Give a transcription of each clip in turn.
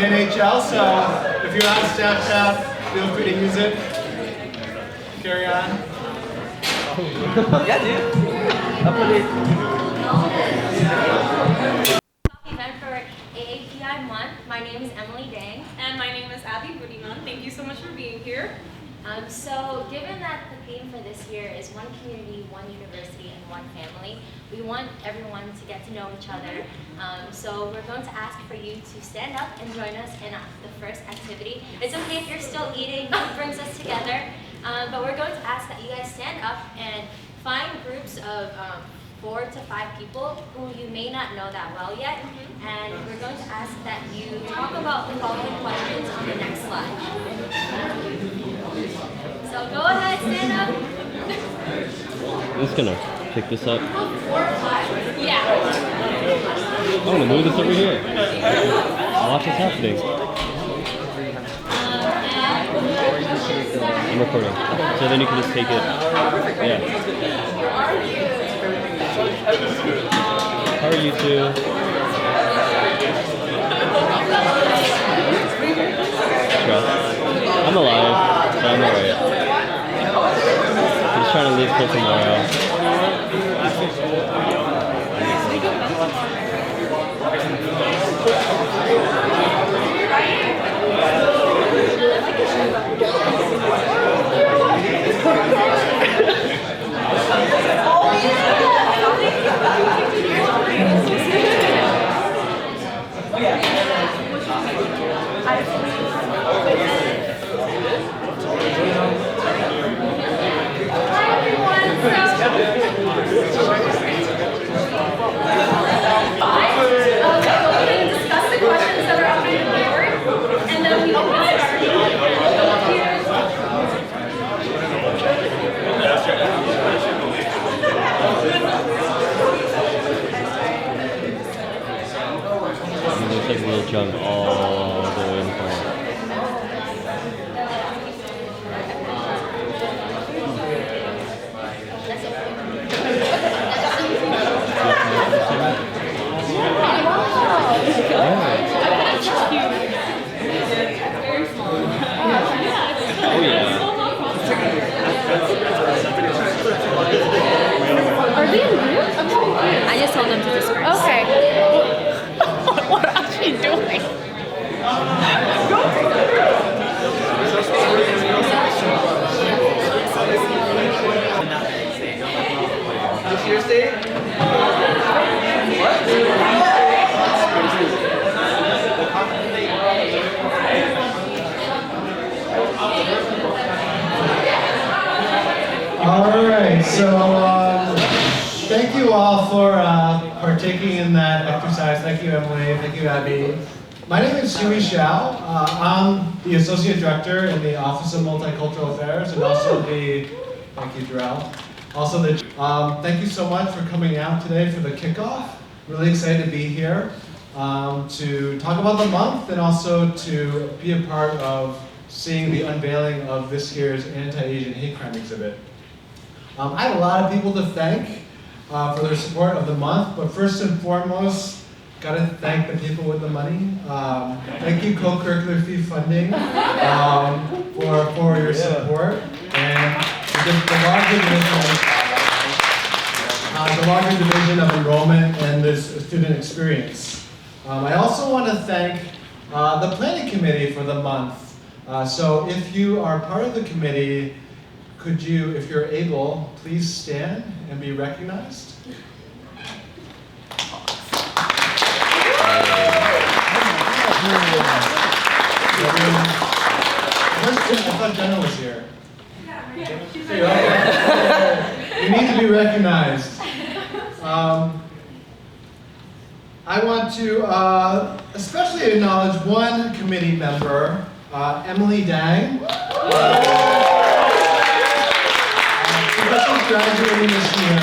NHL, so if you're on Snapchat, feel free to use it. Carry on. Yeah, dude. Upload Event for AAPI month. My name is Emily Dang. And my name is Abby Budiman. Thank you so much for being here. So given that the theme for this year is one community, one university, and one family, we want everyone to get to know each other. So we're going to ask for you to stand up and join us in the first activity. It's okay if you're still eating, it brings us together. But we're going to ask that you guys stand up and find groups of 4 to 5 people who you may not know that well yet. And we're going to ask that you talk about the following questions on the next slide. So go ahead, stand up. I'm just gonna pick this up. 4 or 5? Yeah. I'm gonna move this over here. Watch what's happening. I'm recording. So then you can just take it. Yeah. How are you two? Stress. I'm alive, so I'm alright. I'm just trying to live till tomorrow. Like real junk all the way in front. Oh yeah. Are they in group? I'm so confused. I just told them to disperse. Okay. What are she doing? All right, so thank you all for partaking in that exercise. Thank you, Emily. Thank you, Abby. My name is Huey Xiao. I'm the Associate Director in the Office of Multicultural Affairs and also thank you, Darrell. Also, thank you so much for coming out today for the kickoff. Really excited to be here to talk about the month and also to be a part of seeing the unveiling of this year's Anti-Asian Hate Crime exhibit. I have a lot of people to thank for their support of the month, but first and foremost, gotta thank the people with the money. Thank you, co-curricular fee funding, for your support, and the larger division of enrollment and this student experience. I also want to thank the planning committee for the month. So if you are part of the committee, could you, if you're able, please stand and be recognized? I thought Jenna was here. You need to be recognized. I want to especially acknowledge one committee member, Emily Dang. She's graduating this year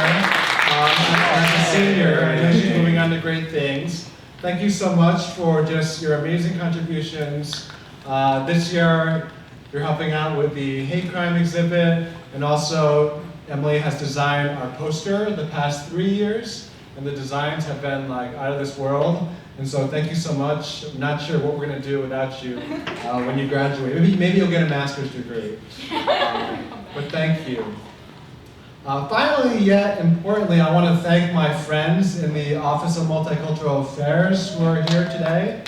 as a senior. I know she's moving on to great things. Thank you so much for just your amazing contributions. This year, you're helping out with the hate crime exhibit, and also Emily has designed our poster the past 3 years, and the designs have been like out of this world. And so thank you so much. I'm not sure what we're going to do without you when you graduate. Maybe you'll get a master's degree. But thank you. Finally, yet importantly, I want to thank my friends in the Office of Multicultural Affairs who are here today.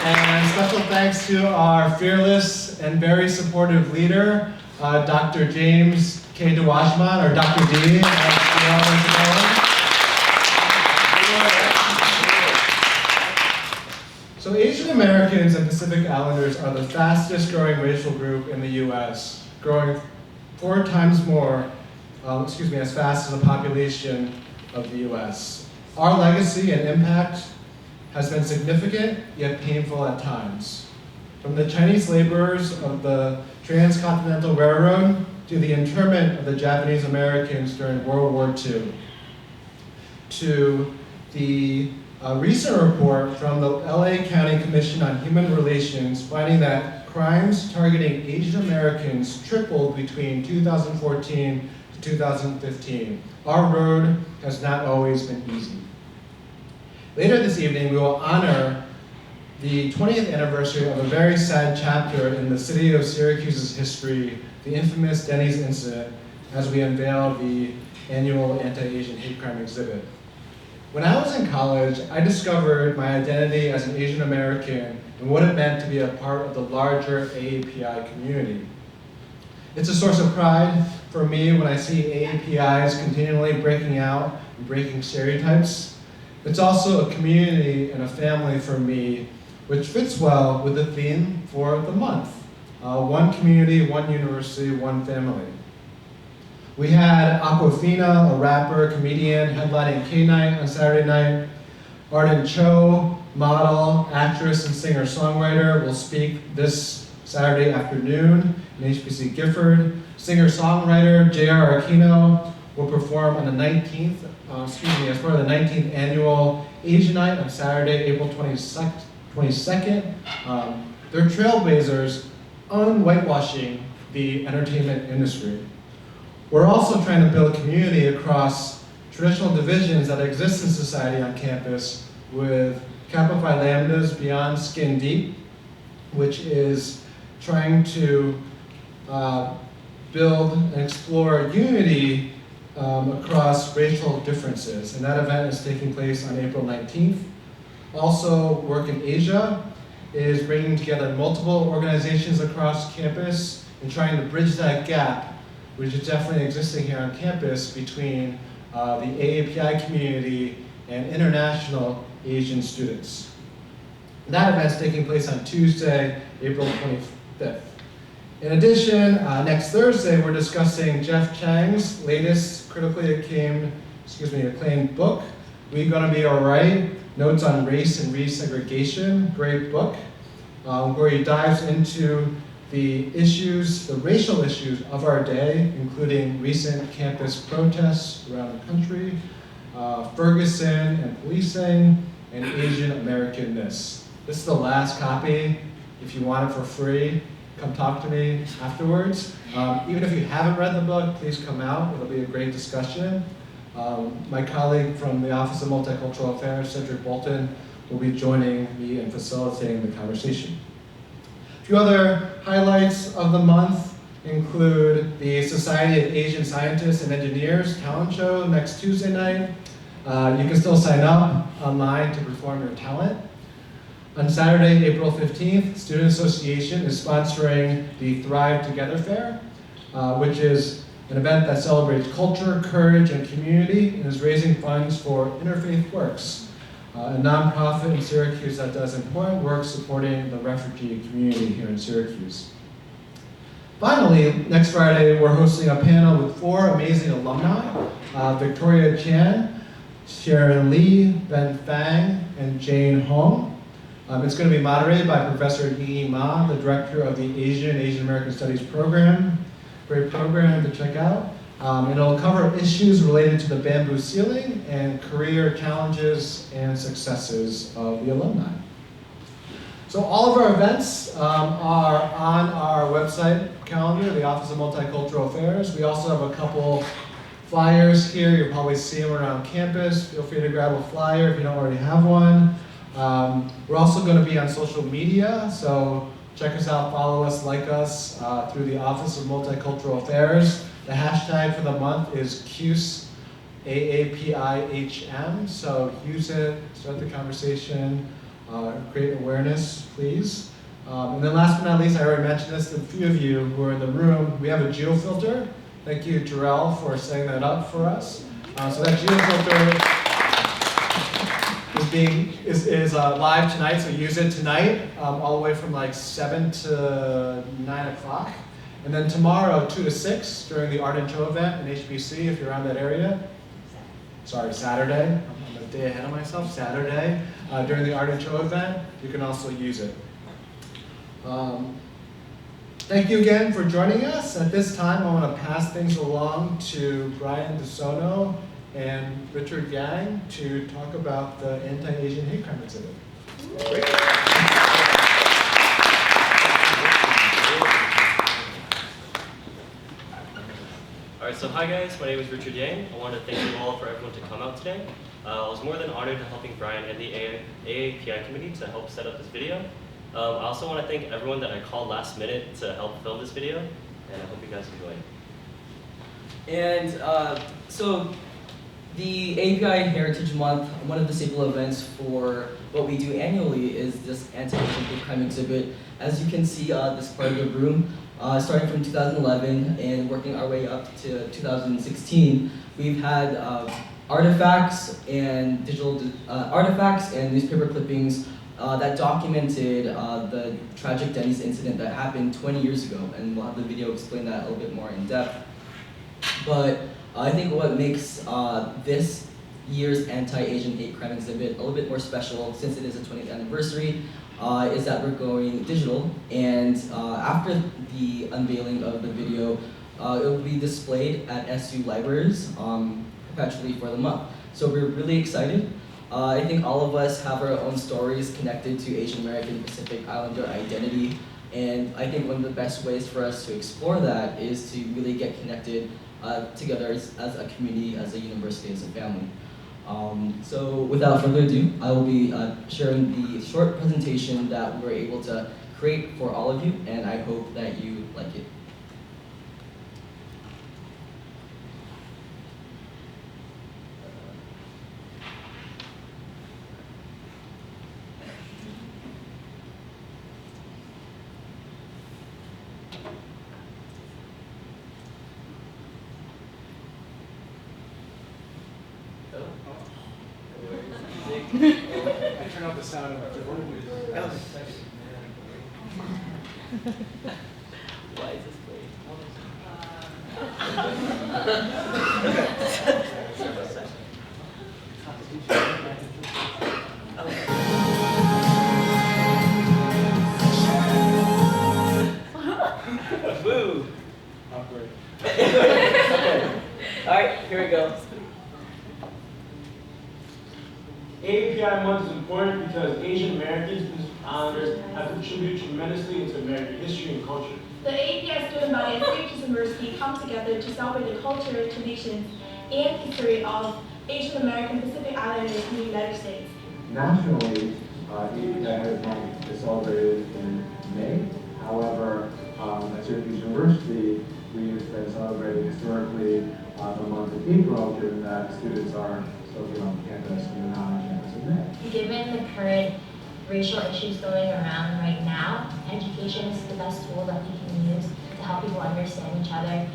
And special thanks to our fearless and very supportive leader, Dr. James K. Dewajman, or Dr. D, as we all like to call him. So Asian Americans and Pacific Islanders are the fastest growing racial group in the US, growing 4 times more, as fast as the population of the US. Our legacy and impact has been significant, yet painful at times. From the Chinese laborers of the Transcontinental Railroad to the internment of the Japanese Americans during World War II, to the recent report from the LA County Commission on Human Relations finding that crimes targeting Asian Americans tripled between 2014 to 2015. Our road has not always been easy. Later this evening, we will honor the 20th anniversary of a very sad chapter in the city of Syracuse's history, the infamous Denny's incident, as we unveil the annual anti-Asian hate crime exhibit. When I was in college, I discovered my identity as an Asian American and what it meant to be a part of the larger AAPI community. It's a source of pride for me when I see AAPIs continually breaking out and breaking stereotypes. It's also a community and a family for me, which fits well with the theme for the month. One community, one university, one family. We had Aquafina, a rapper, comedian, headlining K-Night on Saturday night. Arden Cho, model, actress, and singer-songwriter, will speak this Saturday afternoon in HBC Gifford. Singer-songwriter J.R. Aquino will perform on the 19th, as part of the 19th annual Asian Night on Saturday, April 22nd. They're trailblazers unwhitewashing the entertainment industry. We're also trying to build community across traditional divisions that exist in society on campus with Kappa Phi Lambda's Beyond Skin Deep, which is trying to build and explore unity across racial differences. And that event is taking place on April 19th. Also, Work in Asia is bringing together multiple organizations across campus and trying to bridge that gap, which is definitely existing here on campus between the AAPI community and international Asian students. That event's taking place on Tuesday, April 25th. In addition, next Thursday, we're discussing Jeff Chang's latest critically acclaimed book, We Gonna Be Alright, Notes on Race and Resegregation, great book, where he dives into the racial issues of our day, including recent campus protests around the country, Ferguson and policing, and Asian Americanness. This is the last copy. If you want it for free, come talk to me afterwards. Even if you haven't read the book, please come out. It'll be a great discussion. My colleague from the Office of Multicultural Affairs, Cedric Bolton, will be joining me and facilitating the conversation. A few other highlights of the month include the Society of Asian Scientists and Engineers talent show next Tuesday night. You can still sign up online to perform your talent. On Saturday, April 15th, Student Association is sponsoring the Thrive Together Fair, which is an event that celebrates culture, courage, and community, and is raising funds for Interfaith Works, a nonprofit in Syracuse that does important work supporting the refugee community here in Syracuse. Finally, next Friday, we're hosting a panel with 4 amazing alumni, Victoria Chan, Sharon Lee, Ben Fang, and Jane Hong. It's going to be moderated by Professor Yi Ma, the director of the Asian American Studies program. Great program to check out. It'll cover issues related to the bamboo ceiling and career challenges and successes of the alumni. So all of our events are on our website calendar, the Office of Multicultural Affairs. We also have a couple flyers here. You'll probably see them around campus. Feel free to grab a flyer if you don't already have one. We're also going to be on social media, so check us out, follow us, like us through the Office of Multicultural Affairs. The hashtag for the month is CUSE AAPIHM, so use it, start the conversation, create awareness, please. And then last but not least, I already mentioned this to a few of you who are in the room, we have a geofilter. Thank you, Jarrell, for setting that up for us. So that geofilter is live tonight, so use it tonight, all the way from like 7 to 9 o'clock. And then tomorrow, 2 to 6, during the Art and Show event in HBC, if you're around that area. Sorry, Saturday. I'm a day ahead of myself. Saturday, during the Art and Show event, you can also use it. Thank you again for joining us. At this time, I want to pass things along to Brian DeSono and Richard Yang to talk about the anti-Asian hate crime exhibit. Alright, so hi guys, my name is Richard Yang. I want to thank you all for everyone to come out today. I was more than honored to helping Brian and the AAPI committee to help set up this video. I also want to thank everyone that I called last minute to help film this video, and I hope you guys enjoy it. And so the AAPI Heritage Month, one of the staple events for what we do annually is this anti-Asian hate crime exhibit. As you can see, this part of the room, starting from 2011 and working our way up to 2016, we've had artifacts and digital artifacts and newspaper clippings that documented the tragic Denny's incident that happened 20 years ago, and we'll have the video explain that a little bit more in depth. But I think what makes this year's anti-Asian hate crime exhibit a little bit more special, since it is the 20th anniversary, is that we're going digital, and after the unveiling of the video, it will be displayed at SU libraries perpetually for the month. So we're really excited. I think all of us have our own stories connected to Asian American Pacific Islander identity, and I think one of the best ways for us to explore that is to really get connected together as a community, as a university, as a family. So without further ado, I will be sharing the short presentation that we were able to create for all of you, and I hope that you like it. I turn off the sound of the Why is this playing? Woo! Awkward. Okay. Alright, here we go. AAPI Month is important because Asian Americans and Islanders have contributed tremendously into American history and culture. The AAPI student body at Syracuse University come together to celebrate the culture, traditions, and history of Asian American Pacific Islanders in the United States. Nationally, AAPI Heritage Month is celebrated in May. However, at Syracuse University, we've been celebrating historically the month of April, given that students are still here on campus and they're not on campus in May. Given the current racial issues going around right now, education is the best tool that we can use to help people understand each other.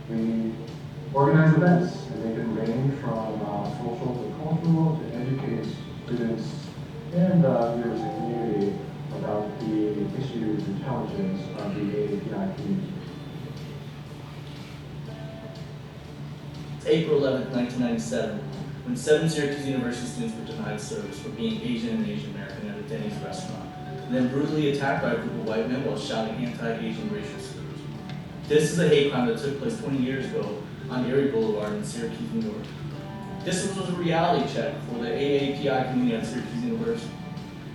We organize events, and they can range from social to cultural to educate students and viewers and community about the issues and challenges of the AAPI community. It's April 11th, 1997, when 7 Syracuse University students were denied service for being Asian and Asian American at a Denny's restaurant, and then brutally attacked by a group of white men while shouting anti-Asian racial slurs. This is a hate crime that took place 20 years ago on Erie Boulevard in Syracuse, New York. This was a reality check for the AAPI community at Syracuse University.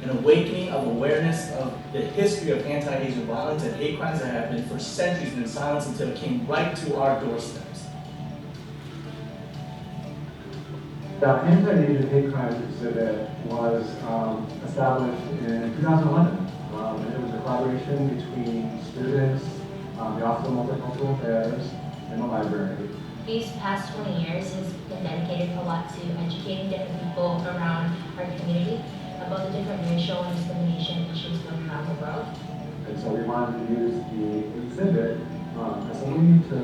an awakening of awareness of the history of anti-Asian violence and hate crimes that have been for centuries in silence until it came right to our doorsteps. The anti-Asian hate crimes exhibit was established in 2011. And it was a collaboration between students, the Office of Multicultural Affairs, and the library. These past 20 years has been dedicated a lot to educating different people around our community about the different racial and discrimination issues going around the world. And so we wanted to use the exhibit as a way to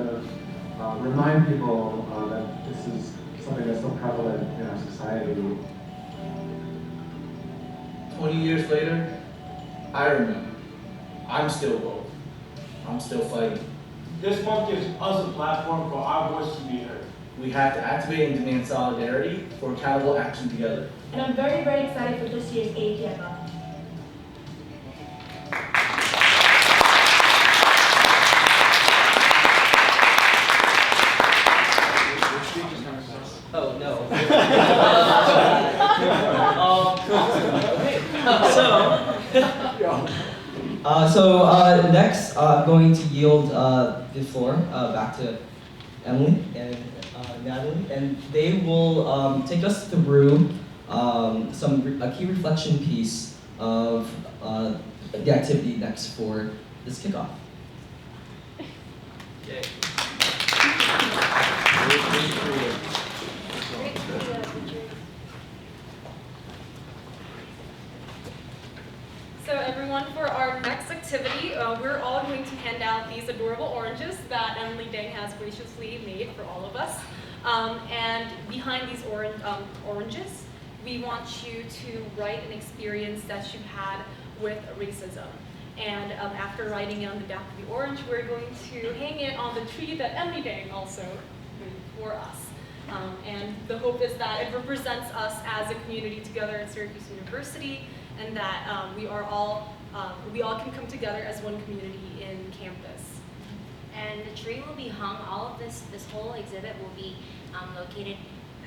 remind people that this is something that's so prevalent in our society. 20 years later, I remember. I'm still woke. I'm still fighting. This month gives us a platform for our voices to be heard. We have to activate and demand solidarity for accountable action together. And I'm very, very excited for this year's AAPI month. Oh, no. Next, I'm going to yield the floor back to Emily and Natalie, and they will take us through a key reflection piece of the activity next for this kickoff. Yay. So everyone, for our next activity, we're all going to hand out these adorable oranges that Emily Dang has graciously made for all of us. And behind these oranges, we want you to write an experience that you've had with racism. And after writing it on the back of the orange, we're going to hang it on the tree that Emily Dang also made for us. And the hope is that it represents us as a community together at Syracuse University, and that we all can come together as one community in campus. And the tree will be hung, all of this whole exhibit will be located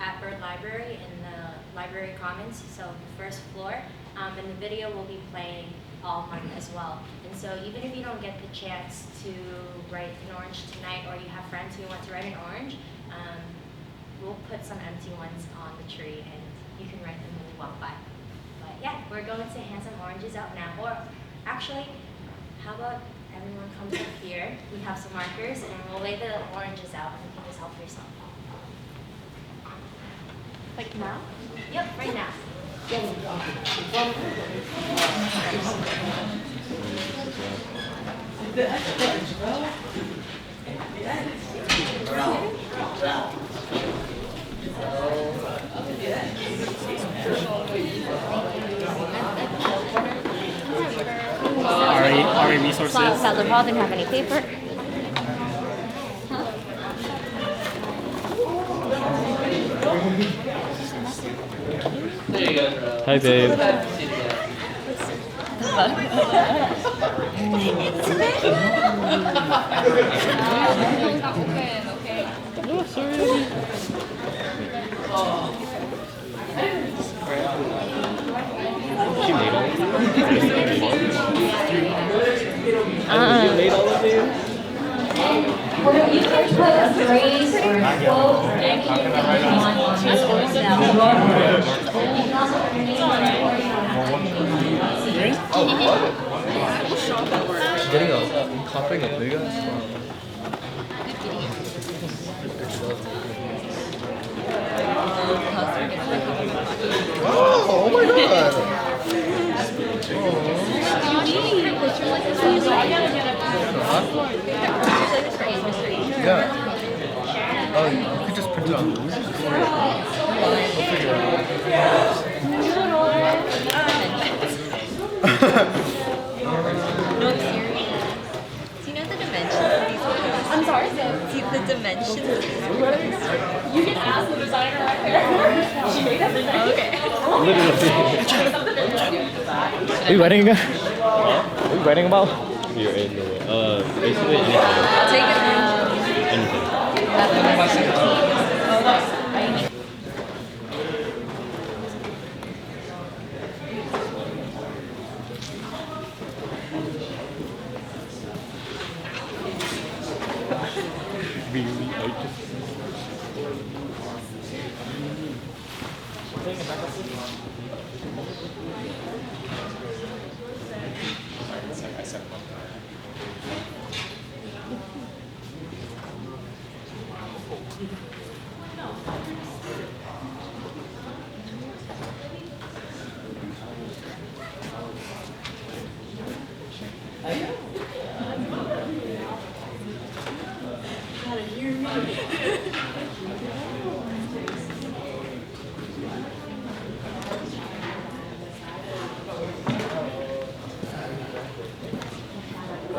at Bird Library in the Library Commons, so the first floor, and the video will be playing all month as well. And so even if you don't get the chance to write an orange tonight, or you have friends who want to write an orange, we'll put some empty ones on the tree and you can write them when you walk by. But yeah, we're going to hand some oranges out now. Or actually, how about everyone comes up here, we have some markers, and we'll lay the oranges out and you can just help yourself. Like now? Yep, right now. RE resources. Father Paul didn't have any paper. There you go, bro. Hi, babe. Oh, sorry. She made all of these? You made all of these? You can put a phrase or a quote or anything that you want on this or cell. You can also put your name on it or you don't have to put your name on it. She's getting a topping of big ass. Oh my god! Yeah. Oh, you could just print it on those. We'll figure it out. No, serious. Do you know the dimensions of these photos? I'm sorry? See the dimensions of these photos? You can ask the designer right there. She made everything. Okay. Are you writing again? What are you writing about? You're in the way. Basically anything. I'll take it now. Anything. How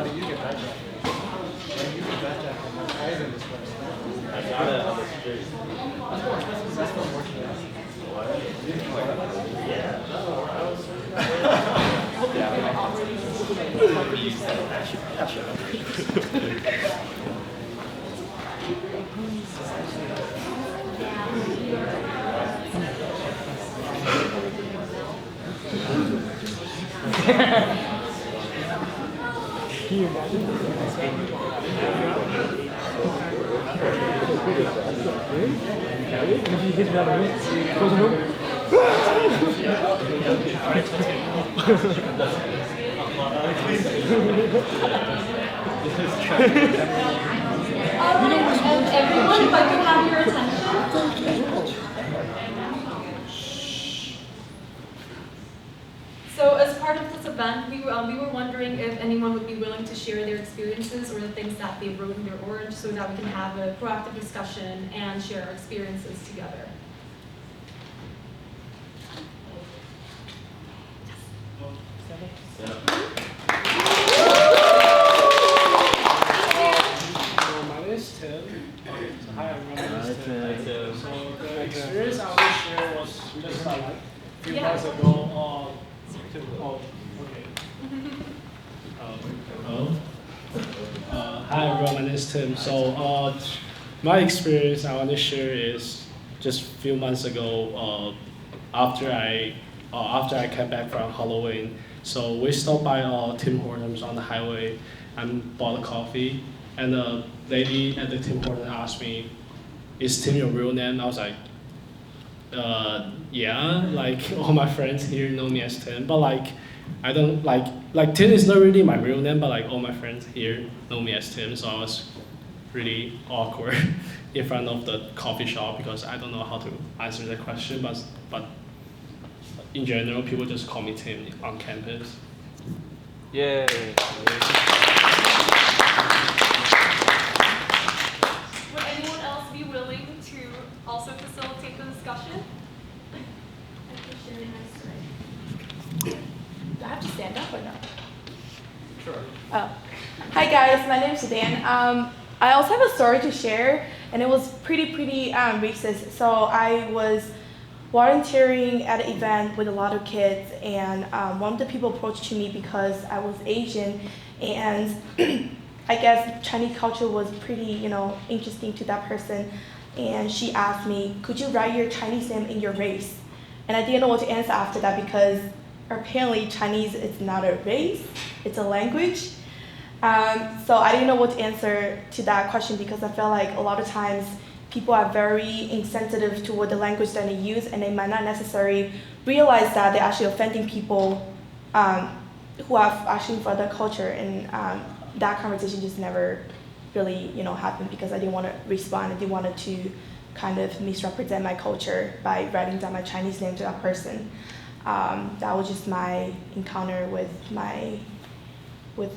do you get that jacket? How do you get that jacket? I didn't this place. I got it on the street. That's more expensive. That's not working out. Yeah. Can you imagine? And everyone, if I could have your attention. So as part of this event, we were wondering if anyone would be willing to share their experiences or the things that they wrote in their orange so that we can have a proactive discussion and share our experiences together. My name is Tim. So hi everyone, my name is Tim. So the experience I want to share was just like a few months ago. Hi everyone, my name is Tim. So my experience I want to share is just a few months ago after I came back from Halloween. So we stopped by Tim Hortons on the highway and bought a coffee. And the lady at the Tim Hortons asked me, "Is Tim your real name?" I was like, yeah, like all my friends here know me as Tim, but like I don't like Tim is not really my real name, but like all my friends here know me as Tim, so I was really awkward in front of the coffee shop because I don't know how to answer the question, but in general people just call me Tim on campus. Yay. Would anyone else be willing to also facilitate the discussion? Do I have to stand up or no? Sure. Oh. Hi guys, my name is Dan. I also have a story to share, and it was pretty racist. So I was volunteering at an event with a lot of kids, and one of the people approached to me because I was Asian, and I guess Chinese culture was pretty, interesting to that person. And she asked me, "Could you write your Chinese name in your race?" And I didn't know what to answer after that because apparently Chinese is not a race, it's a language. So I didn't know what to answer to that question because I felt like a lot of times people are very insensitive toward the language that they use, and they might not necessarily realize that they're actually offending people who are actually for their culture. And that conversation just never really, happened because I didn't want to respond. I didn't want to kind of misrepresent my culture by writing down my Chinese name to that person. That was just my encounter with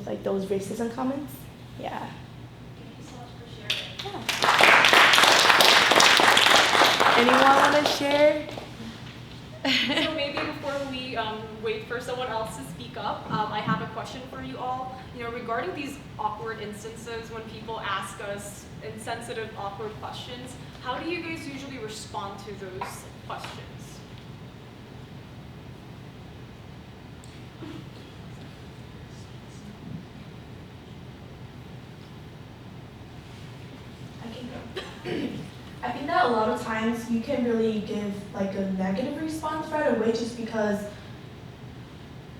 like those racism comments. Yeah. Thank you so much for sharing. Yeah. Anyone want to share? So maybe before we wait for someone else to speak up, I have a question for you all. Regarding these awkward instances when people ask us insensitive, awkward questions, how do you guys usually respond to those questions? I think that a lot of times you can really give like a negative response right away just because,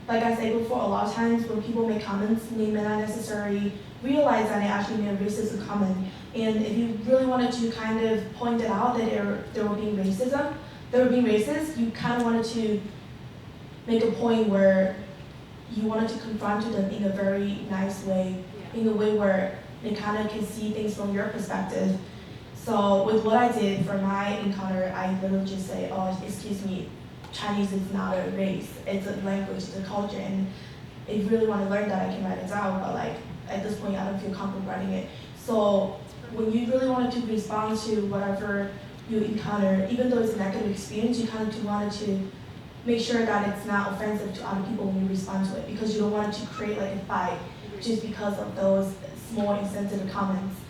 like I said before, a lot of times when people make comments, they may not necessarily realize that they actually made a racist comment. And if you really wanted to kind of point it out that there will be racism, they were being racist, you kind of wanted to make a point where you wanted to confront them in a very nice way, in a way where they kind of can see things from your perspective. So with what I did for my encounter, I literally just say, oh, excuse me, Chinese is not a race, it's a language, it's a culture, and if you really want to learn that, I can write it down, but like, at this point, I don't feel comfortable writing it. So when you really wanted to respond to whatever you encounter, even though it's a negative experience, you kind of wanted to make sure that it's not offensive to other people when you respond to it, because you don't want to create like a fight just because of those small insensitive comments.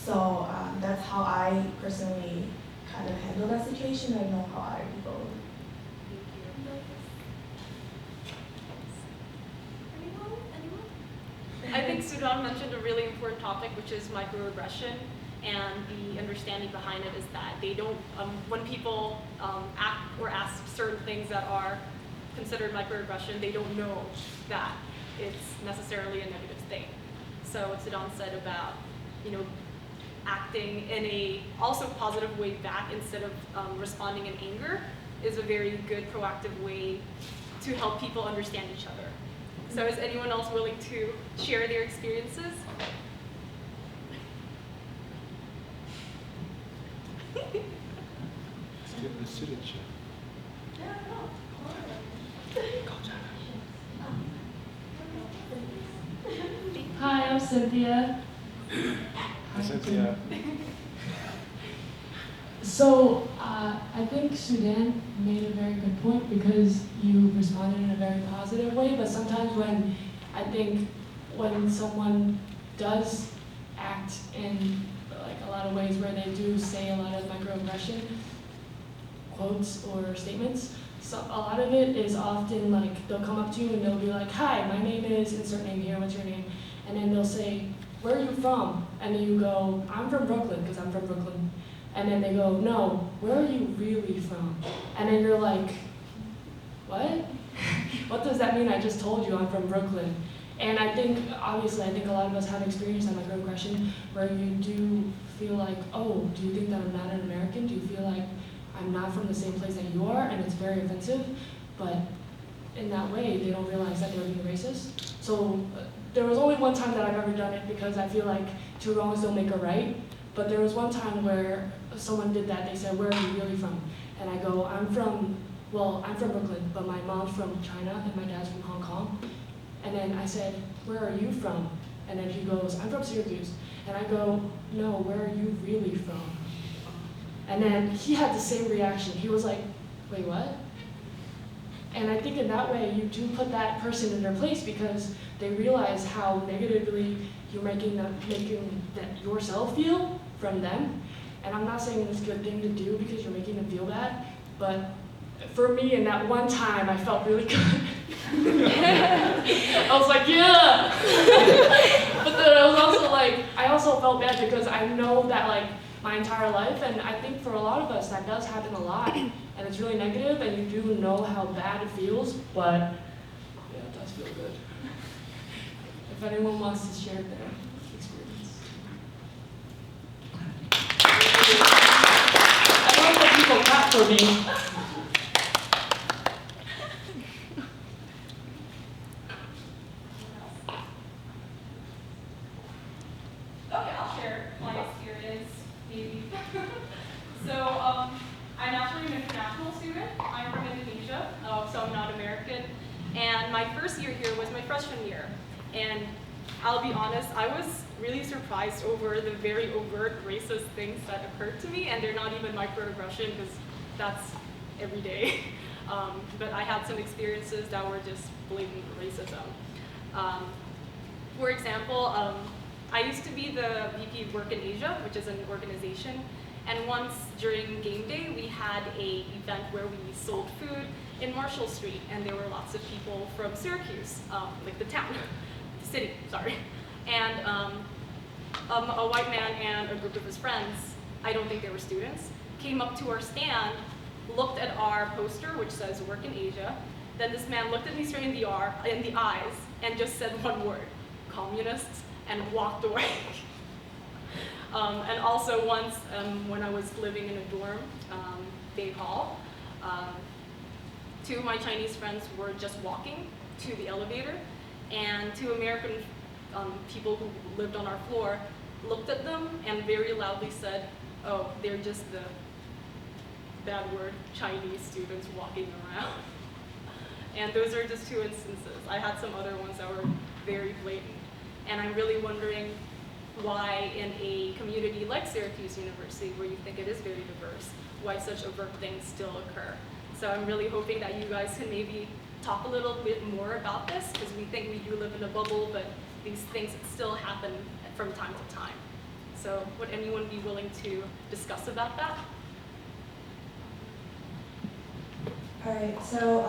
So that's how I personally kind of handle that situation. I don't know how other people. I think Sudan mentioned a really important topic, which is microaggression, and the understanding behind it is that they don't, when people act or ask certain things that are considered microaggression, they don't know that it's necessarily a negative thing. So what Sudan said about, acting in a also positive way back instead of responding in anger is a very good proactive way to help people understand each other. So is anyone else willing to share their experiences? Let's give the signature. Hi, I'm Cynthia. Hi, Cynthia. So I think Sudan made a very good point because you responded in a very positive way, but sometimes when someone does act in like a lot of ways where they do say a lot of microaggression quotes or statements, so a lot of it is often like they'll come up to you and they'll be like, hi, my name is insert name here, what's your name? And then they'll say, where are you from? And then you go, I'm from Brooklyn, because I'm from Brooklyn. And then they go, no, where are you really from? And then you're like, what? What does that mean? I just told you I'm from Brooklyn. And I think, obviously, a lot of us have experienced that microaggression where you do feel like, oh, do you think that I'm not an American? Do you feel like I'm not from the same place that you are? And it's very offensive. But in that way, they don't realize that they're being racist. So there was only one time that I've ever done it because I feel like two wrongs don't make a right. But there was one time where someone did that. They said, where are you really from? And I go, I'm from Brooklyn, but my mom's from China and my dad's from Hong Kong. And then I said, where are you from? And then he goes, I'm from Syracuse. And I go, no, where are you really from? And then he had the same reaction. He was like, wait, what? And I think in that way, you do put that person in their place because they realize how negatively you're making that yourself feel from them. And I'm not saying it's a good thing to do because you're making them feel bad, but for me, in that one time, I felt really good. I was like, yeah! But then I was also like, I also felt bad because I know that like my entire life, and I think for a lot of us, that does happen a lot. And it's really negative, and you do know how bad it feels, but yeah, it does feel good. If anyone wants to share their experience. I like that people clap for me. Okay, I'll share my experience, maybe. So, I'm actually an international student. I'm from Indonesia, so I'm not American. And my first year here was my freshman year. And I'll be honest, I was really surprised over the very overt racist things that occurred to me, and they're not even microaggression because that's every day. But I had some experiences that were just blatant racism. For example, I used to be the VP of Work in Asia, which is an organization. And once during game day, we had an event where we sold food in Marshall Street, and there were lots of people from Syracuse, like the town, the city, sorry. And a white man and a group of his friends, I don't think they were students, came up to our stand, looked at our poster, which says Work in Asia. Then this man looked at me straight in the eyes and just said one word, communists, and walked away. And also once when I was living in a dorm, Bay Hall, Two of my Chinese friends were just walking to the elevator, and two American people who lived on our floor looked at them and very loudly said, "Oh, they're just the bad word Chinese students walking around." And those are just two instances. I had some other ones that were very blatant. And I'm really wondering why in a community like Syracuse University, where you think it is very diverse, why such overt things still occur. So I'm really hoping that you guys can maybe talk a little bit more about this, because we think we do live in a bubble, but these things still happen from time to time. So would anyone be willing to discuss about that? All right, so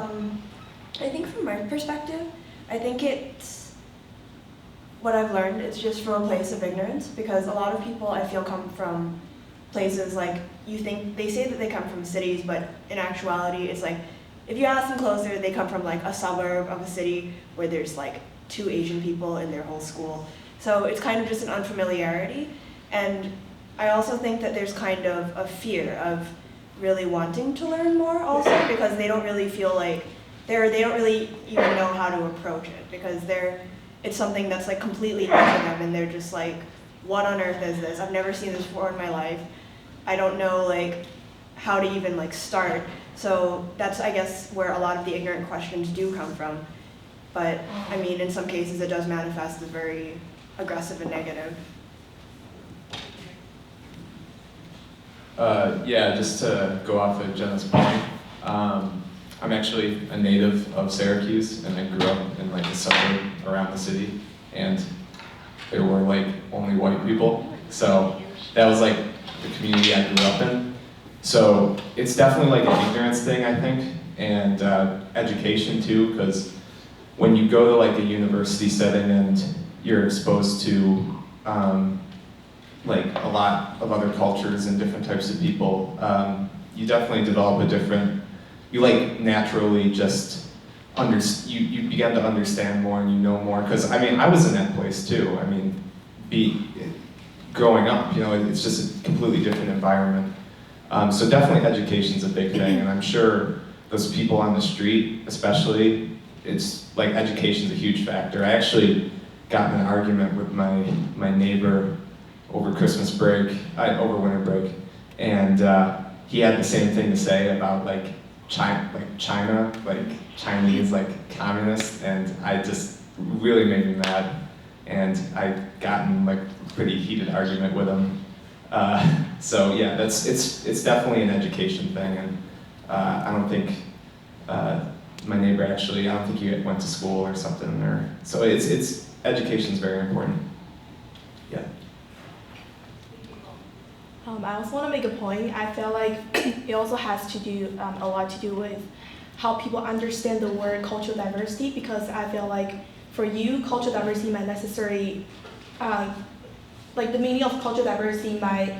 I think from my perspective, I think what I've learned is just from a place of ignorance, because a lot of people I feel come from places like, they say that they come from cities, but in actuality it's like, if you ask them closer, they come from like a suburb of a city where there's like 2 Asian people in their whole school. So it's kind of just an unfamiliarity. And I also think that there's kind of a fear of really wanting to learn more also, because they don't really feel like, they don't really even know how to approach it, because it's something that's like completely new to them, and they're just like, what on earth is this? I've never seen this before in my life. I don't know like how to even like start. So that's, I guess, where a lot of the ignorant questions do come from. But I mean, in some cases it does manifest as very aggressive and negative. Yeah, just to go off of Jenna's point, I'm actually a native of Syracuse, and I grew up in like a suburb around the city, and there were like only white people, so that was like the community I grew up in. So it's definitely like an ignorance thing, I think, and education too, because when you go to like a university setting and you're exposed to like a lot of other cultures and different types of people, you definitely develop a different, you like naturally just you begin to understand more and you know more, because I mean, I was in that place too. I mean, growing up, you know, it's just a completely different environment. So definitely education's a big thing, and I'm sure those people on the street, especially, it's like education's a huge factor. I actually got in an argument with my neighbor over Christmas break, over winter break, and he had the same thing to say about like China, like Chinese, like communists, and I just really made me mad, and I got in like a pretty heated argument with him. So yeah, it's definitely an education thing, and I don't think my neighbor actually, I don't think he went to school or something, or so it's education's very important. Yeah. I also want to make a point. I feel like it also has to do a lot to do with how people understand the word cultural diversity, because I feel like for you, cultural diversity might necessarily, like the meaning of cultural diversity might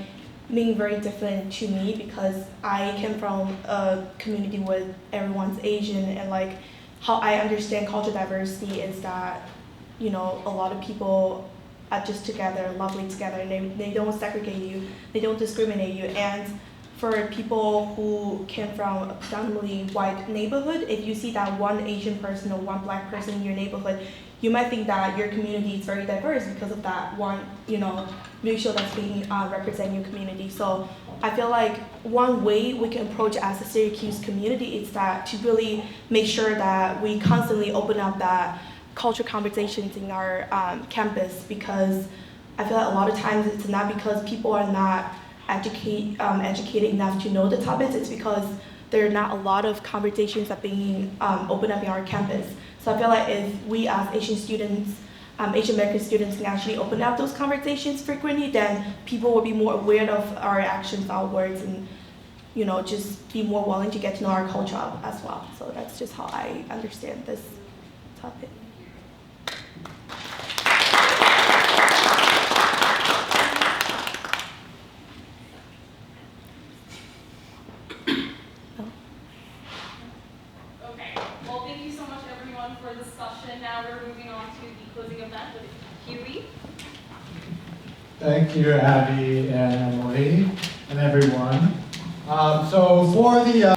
mean very different to me, because I came from a community where everyone's Asian, and like how I understand cultural diversity is that, you know, a lot of people are just together, lovely together, and they don't segregate you, they don't discriminate you. And for people who came from a predominantly white neighborhood, if you see that one Asian person or one black person in your neighborhood, you might think that your community is very diverse because of that one, you know, racial that's being representing your community. So I feel like one way we can approach as a Syracuse community is that to really make sure that we constantly open up that cultural conversations in our campus, because I feel like a lot of times it's not because people are not educated enough to know the topics, it's because there are not a lot of conversations that are being opened up in our campus. So I feel like if we as Asian students, Asian American students can actually open up those conversations frequently, then people will be more aware of our actions, our words, and, you know, just be more willing to get to know our culture as well. So that's just how I understand this topic. Thank you, Abby and Emily and everyone. So for the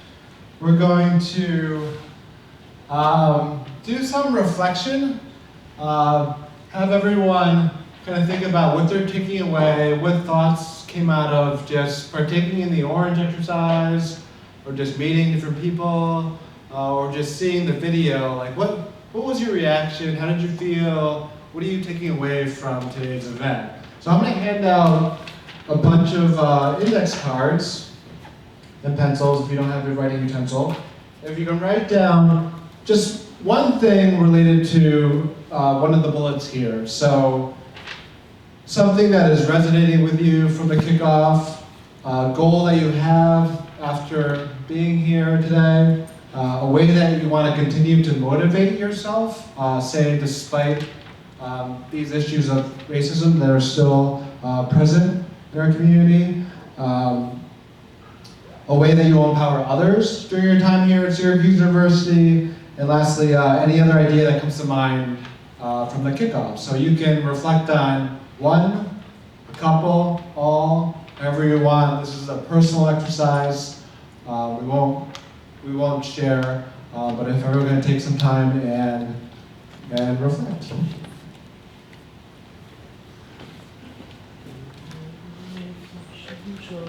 we're going to do some reflection, have everyone kind of think about what they're taking away, what thoughts came out of just partaking in the orange exercise, or just meeting different people, or just seeing the video. Like, what was your reaction? How did you feel? What are you taking away from today's event? So I'm going to hand out a bunch of index cards and pencils if you don't have your writing utensil. If you can write down just one thing related to one of the bullets here. So something that is resonating with you from the kickoff, a goal that you have after being here today, a way that you want to continue to motivate yourself, say despite these issues of racism that are still present in our community, a way that you will empower others during your time here at Syracuse University, and lastly, any other idea that comes to mind from the kickoff. So you can reflect on one, a couple, all, however you want. This is a personal exercise. We won't share, but if everyone can take some time and reflect. Sure.